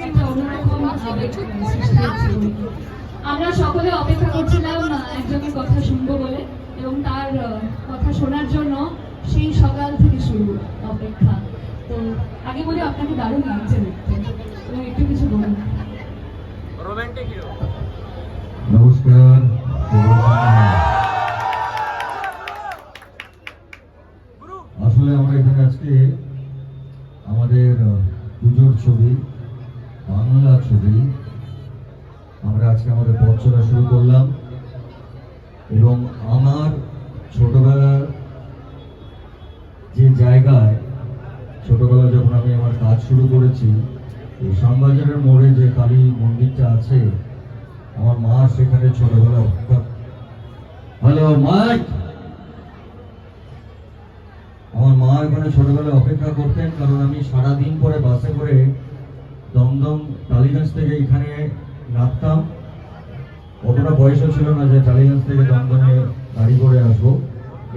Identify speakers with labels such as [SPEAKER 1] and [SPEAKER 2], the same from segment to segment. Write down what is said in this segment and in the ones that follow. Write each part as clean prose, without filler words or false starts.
[SPEAKER 1] একটা অন্যরকম সৃষ্টি হচ্ছে। আমরা সকলে অপেক্ষা করছিলাম একজনের কথা শুনবো বলে, এবং তার কথা শোনার জন্য সেই সকাল থেকে শুরু অপেক্ষা। তো আগে বলি আপনাকে দারুণ লাগছে দেখতে, এবং একটু কিছু বলুন।
[SPEAKER 2] নমস্কার। আসলে আমরা এখানে আজকে আমাদের পুজোর ছবি, বাংলা ছবি, আমরা আজকে আমাদের পথ চলা শুরু করলাম। এবং আমার ছোটবেলার যে জায়গায়, ছোটবেলা যখন আমি আমার কাজ শুরু করেছি, এই শ্যামবাজারের মোড়ে যে কালী মন্দিরটা আছে, আমার মা সেখানে ছোটবেলা আমার মা এখানে ছোটবেলায় অপেক্ষা করতেন, কারণ আমি সারাদিন পরে বাসে করে দমদম টালিগঞ্জ থেকে এখানে নামতাম। অতটা বয়সও ছিল না যে টালিগঞ্জ থেকে দমদমে গাড়ি করে আসবো।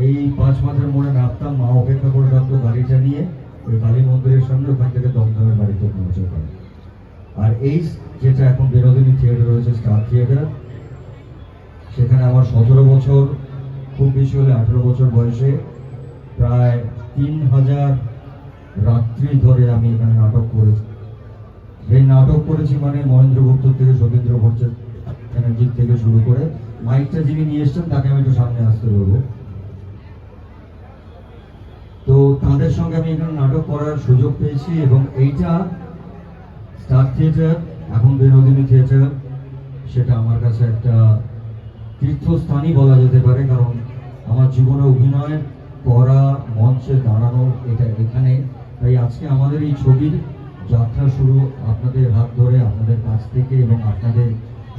[SPEAKER 2] এই 5 মাসের মোড়ে নামতাম, মা অপেক্ষা করে রাখতো গাড়িটা নিয়ে ওই কালী মন্দিরের সামনে, ওখান থেকে দমদমের বাড়িতে পৌঁছে পারে। আর এই যেটা এখন বিনোদিনী থিয়েটার রয়েছে, স্টার থিয়েটার, সেখানে আমার 17 বছর, খুব বেশি হলে 18 বছর বয়সে প্রায় 3000 রাত্রি ধরে আমি এখানে নাটক করেছি। এই নাটক করেছি মানে মহেন্দ্র গুপ্ত থেকে সতীন্দ্র ব্যানার্জি থেকে শুরু করে, মাইকটা যিনি নিয়ে এসছেন তাকে আমি একটু সামনে আসতে বলবো। তো তাদের সঙ্গে আমি এখানে নাটক করার সুযোগ পেয়েছি, এবং এইটা স্টার থিয়েটার, এখন বিনোদিনী থিয়েটার, সেটা আমার কাছে একটা তীর্থস্থানই বলা যেতে পারে। কারণ আমার জীবনে অভিনয় করা, মঞ্চে দাঁড়ানো, এটা এখানে। তাই আজকে আমাদের এই ছবির যাত্রা শুরু আপনাদের হাত ধরে, আপনাদের কাছ থেকে, এবং আপনাদের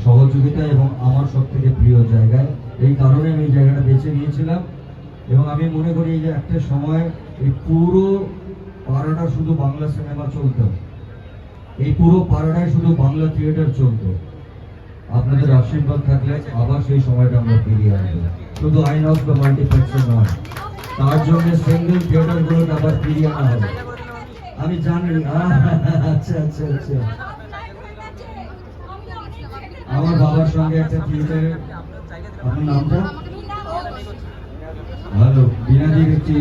[SPEAKER 2] সহযোগিতা, এবং আমার সব থেকে প্রিয় জায়গায়। এই কারণে আমি এই জায়গাটা বেছে নিয়েছিলাম। এবং আমি মনে করি যে একটা সময় এই পুরো পাড়াটা শুধু বাংলা সিনেমা চলতো, এই পুরো পাড়াটায় শুধু বাংলা থিয়েটার চলতো। আপনাদের আশীর্বাদ থাকলে আবার সেই সময়টা আমরা ফিরিয়ে আনবো। শুধু আইনক্স বা মাল্টিপ্লেক্সে নয়, তার জন্য সিঙ্গেল থিয়েটার গুলোকে আবার ফিরিয়ে আনা হবে। আমি জানি। আচ্ছা আচ্ছা আচ্ছা, আমার বাবার সঙ্গে একটা থিয়েটারে, আপনার নামটা ভালো, বিনাদির একটি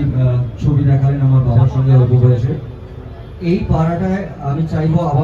[SPEAKER 2] ছবি দেখালেন আমার বাবার সঙ্গে অল্প বয়সে। এই পাড়াটায় আমি চাইবো আবার